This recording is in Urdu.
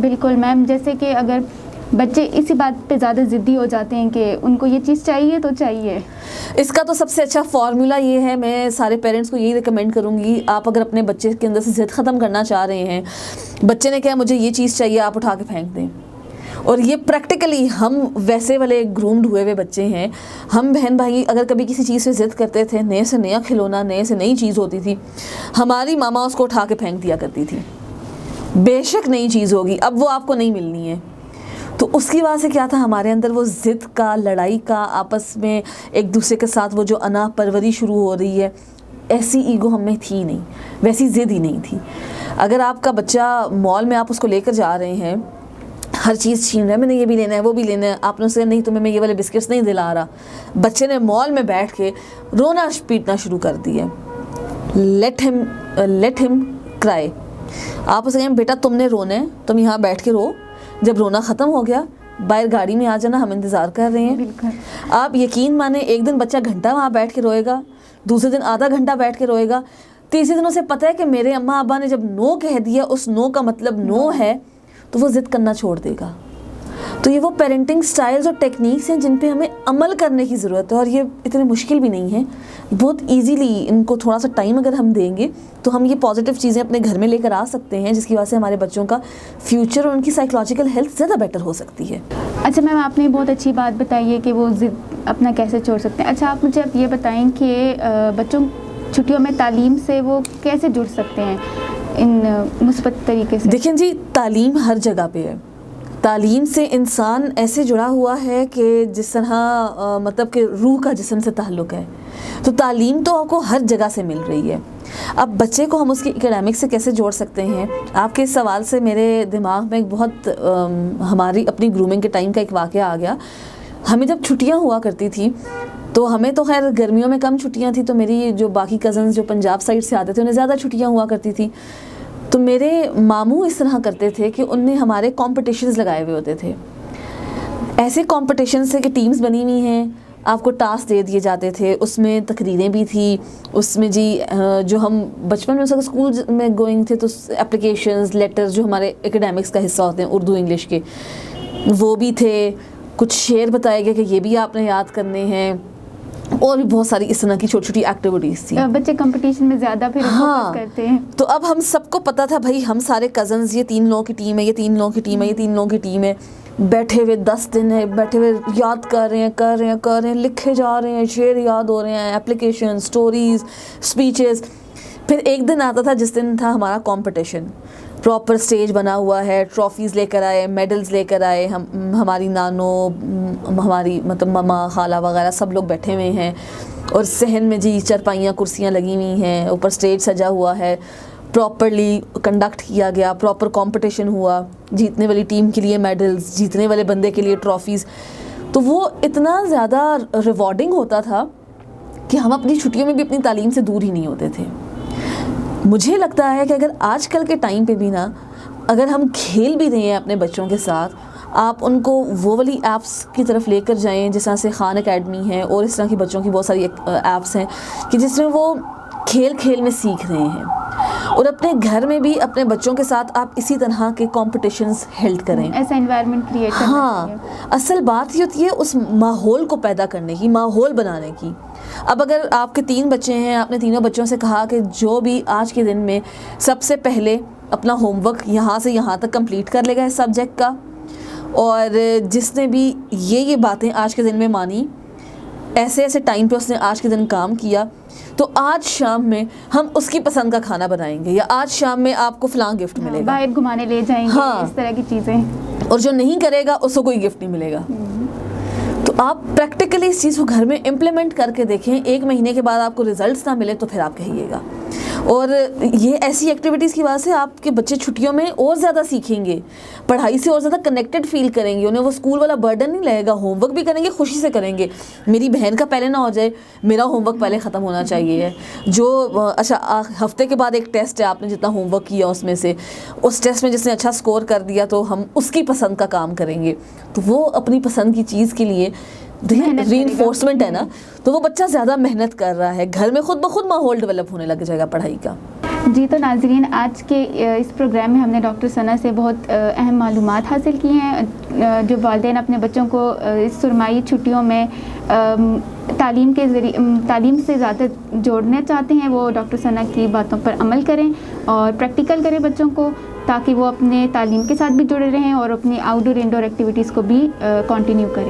بالکل میم, جیسے کہ اگر بچے اسی بات پہ زیادہ ضدی ہو جاتے ہیں کہ ان کو یہ چیز چاہیے تو چاہیے. اس کا تو سب سے اچھا فارمولا یہ ہے, میں سارے پیرنٹس کو یہی ریکمینڈ کروں گی, آپ اگر اپنے بچے کے اندر سے ضد ختم کرنا چاہ رہے ہیں, بچے نے کہا مجھے یہ چیز چاہیے, آپ اٹھا کے پھینک دیں. اور یہ پریکٹیکلی ہم ویسے والے گرومڈ ہوئے ہوئے بچے ہیں. ہم بہن بھائی اگر کبھی کسی چیز سے ضد کرتے تھے, نئے سے نیا کھلونا, نئے سے نئی چیز ہوتی تھی, ہماری ماما اس کو اٹھا کے پھینک دیا کرتی تھی. بے شک نئی چیز ہوگی, اب وہ آپ کو نہیں ملنی ہے. تو اس کی وجہ سے کیا تھا, ہمارے اندر وہ ضد کا, لڑائی کا, آپس میں ایک دوسرے کے ساتھ وہ جو انا پروری شروع ہو رہی ہے, ایسی ایگو ہم میں تھی نہیں, ویسی ضد ہی نہیں تھی. اگر آپ کا بچہ مال میں آپ اس کو لے کر جا رہے ہیں, ہر چیز چھین رہا ہے, میں نے یہ بھی لینا ہے, وہ بھی لینا ہے, آپ نے اسے نہیں تمہیں میں یہ والے بسکٹس نہیں دلا رہا, بچے نے مال میں بیٹھ کے رونا پیٹنا شروع کر دیا. لیٹ ہم کرائے. آپ اسے کہیں بیٹا تم نے رونا ہے, تم یہاں بیٹھ کے رو, جب رونا ختم ہو گیا باہر گاڑی میں آ جانا, ہم انتظار کر رہے ہیں. آپ یقین مانیں, ایک دن بچہ گھنٹہ وہاں بیٹھ کے روئے گا, دوسرے دن آدھا گھنٹہ بیٹھ کے روئے گا, تیسرے دن اسے پتہ ہے کہ میرے اماں ابا نے جب نو کہہ دیا, اس نو کا مطلب نو ہے, تو وہ ضد کرنا چھوڑ دے گا. تو یہ وہ پیرنٹنگ سٹائلز اور ٹیکنیکس ہیں جن پہ ہمیں عمل کرنے کی ضرورت ہے, اور یہ اتنے مشکل بھی نہیں ہے, بہت ایزیلی ان کو تھوڑا سا ٹائم اگر ہم دیں گے تو ہم یہ پازیٹیو چیزیں اپنے گھر میں لے کر آ سکتے ہیں, جس کی وجہ سے ہمارے بچوں کا فیوچر اور ان کی سائیکولوجیکل ہیلتھ زیادہ بیٹر ہو سکتی ہے. اچھا میم, آپ نے بہت اچھی بات بتائی ہے کہ وہ ضد اپنا کیسے چھوڑ سکتے ہیں. اچھا آپ مجھے اب یہ بتائیں کہ بچوں چھٹیوں میں تعلیم سے وہ کیسے جڑ سکتے ہیں ان مثبت طریقے سے؟ دیکھیں جی, تعلیم ہر جگہ پہ ہے. تعلیم سے انسان ایسے جڑا ہوا ہے کہ جس طرح مطلب کہ روح کا جسم سے تعلق ہے. تو تعلیم تو آپ کو ہر جگہ سے مل رہی ہے. اب بچے کو ہم اس کی اکیڈمک سے کیسے جوڑ سکتے ہیں, آپ کے سوال سے میرے دماغ میں ایک بہت ہماری اپنی گرومنگ کے ٹائم کا ایک واقعہ آ گیا. ہمیں جب چھٹیاں ہوا کرتی تھی, تو ہمیں تو خیر گرمیوں میں کم چھٹیاں تھیں, تو میری جو باقی کزنز جو پنجاب سائڈ سے آتے تھے انہیں زیادہ چھٹیاں ہوا کرتی تھی. تو میرے ماموں اس طرح کرتے تھے کہ ان نے ہمارے کمپٹیشنز لگائے ہوئے ہوتے تھے. ایسے کمپٹیشنز سے کہ ٹیمز بنی ہوئی ہیں, آپ کو ٹاسک دے دیے جاتے تھے, اس میں تقریریں بھی تھی, اس میں جی جو ہم بچپن میں اسکول میں گوئنگ تھے تو اپلیکیشنز لیٹرز جو ہمارے اکیڈمکس کا حصہ ہوتے ہیں اردو انگلش کے, وہ بھی تھے. کچھ شعر بتائے گئے کہ یہ بھی آپ نے یاد کرنے ہیں, اور بھی بہت ساری اس طرح کی چھوٹی چھوٹی ایکٹیویٹیز تھی. بچے کمپٹیشن میں زیادہ پھر فوکس کرتے ہیں. تو اب ہم سب کو پتا تھا بھائی ہم سارے کزنز, یہ 3 لوگوں کی ٹیم ہے, یہ 3 لوگوں کی ٹیم ہے, یہ 3 لوگوں کی ٹیم ہے, بیٹھے ہوئے 10 دن ہے, بیٹھے ہوئے یاد کر رہے ہیں, لکھے جا رہے ہیں, شعر یاد ہو رہے ہیں, اپلیکیشن, سٹوریز, اسپیچز. پھر ایک دن آتا تھا جس دن تھا ہمارا کمپٹیشن, پراپر اسٹیج بنا ہوا ہے, ٹرافیز لے کر آئے, میڈلز لے کر آئے, ہماری نانو, ہماری مطلب ماما, خالہ وغیرہ سب لوگ بیٹھے ہوئے ہیں, اور صحن میں جی چرپائیاں کرسیاں لگی ہوئی ہیں, اوپر اسٹیج سجا ہوا ہے, پراپرلی کنڈکٹ کیا گیا, پراپر کمپٹیشن ہوا, جیتنے والی ٹیم کے لیے میڈلز, جیتنے والے بندے کے لیے ٹرافیز. تو وہ اتنا زیادہ ریوارڈنگ ہوتا تھا کہ ہم اپنی چھٹیوں میں بھی اپنی تعلیم سے دور ہی نہیں ہوتے تھے. مجھے لگتا ہے کہ اگر آج کل کے ٹائم پہ بھی نا, اگر ہم کھیل بھی رہے ہیں اپنے بچوں کے ساتھ, آپ ان کو وہ والی ایپس کی طرف لے کر جائیں جس طرح سے خان اکیڈمی ہے, اور اس طرح کی بچوں کی بہت ساری ایپس ہیں کہ جس میں وہ کھیل میں سیکھ رہے ہیں. اور اپنے گھر میں بھی اپنے بچوں کے ساتھ آپ اسی طرح کے کمپٹیشنز ہیلڈ کریں, ایسا انوائرمنٹ کریٹ کرنا. ہاں, اصل بات یہ ہوتی ہے اس ماحول کو پیدا کرنے کی, ماحول بنانے کی. اب اگر آپ کے 3 بچے ہیں, آپ نے تینوں بچوں سے کہا کہ جو بھی آج کے دن میں سب سے پہلے اپنا ہوم ورک یہاں سے یہاں تک کمپلیٹ کر لے گا اس سبجیکٹ کا, اور جس نے بھی یہ باتیں آج کے دن میں مانی, ایسے ٹائم پہ اس نے آج کے دن کام کیا, تو آج شام میں ہم اس کی پسند کا کھانا بنائیں گے, یا آج شام میں آپ کو فلاں گفٹ ملے گا, باہر گھمانے لے جائیں گے, اس طرح کی چیزیں. اور جو نہیں کرے گا اس کو کوئی گفٹ نہیں ملے گا. تو آپ پریکٹیکلی اس چیز کو گھر میں امپلیمنٹ کر کے دیکھیں, 1 مہینے کے بعد آپ کو ریزلٹس نہ ملے تو پھر آپ کہیے گا. اور یہ ایسی ایکٹیویٹیز کی وجہ سے آپ کے بچے چھٹیوں میں اور زیادہ سیکھیں گے, پڑھائی سے اور زیادہ کنیکٹڈ فیل کریں گے, انہیں وہ اسکول والا برڈن نہیں لگے گا, ہوم ورک بھی کریں گے, خوشی سے کریں گے. میری بہن کا پہلے نہ ہو جائے, میرا ہوم ورک پہلے ختم ہونا چاہیے. جو اچھا ہفتے کے بعد ایک ٹیسٹ ہے, آپ نے جتنا ہوم ورک کیا اس میں سے, اس ٹیسٹ میں جس نے اچھا اسکور کر دیا تو ہم اس کی پسند کا کام کریں گے. تو وہ اپنی پسند کی چیز کے لیے محنت ری کرے گا۔ انفورسمنٹ ہے نا، تو وہ بچہ زیادہ محنت کر رہا ہے، گھر میں خود بخود ماحول ڈیولپ ہونے لگ جائے گا پڑھائی کا۔ جی تو ناظرین، آج کے اس پروگرام میں ہم نے ڈاکٹر ثنا سے بہت اہم معلومات حاصل کی ہیں۔ جو والدین اپنے بچوں کو اس سرمائی چھٹیوں میں تعلیم کے ذریعے تعلیم سے زیادہ جوڑنا چاہتے ہیں، وہ ڈاکٹر ثنا کی باتوں پر عمل کریں اور پریکٹیکل کریں بچوں کو، تاکہ وہ اپنے تعلیم کے ساتھ بھی جڑے رہیں اور اپنی آؤٹ ڈور انڈور ایکٹیویٹیز کو بھی کنٹینیو کریں۔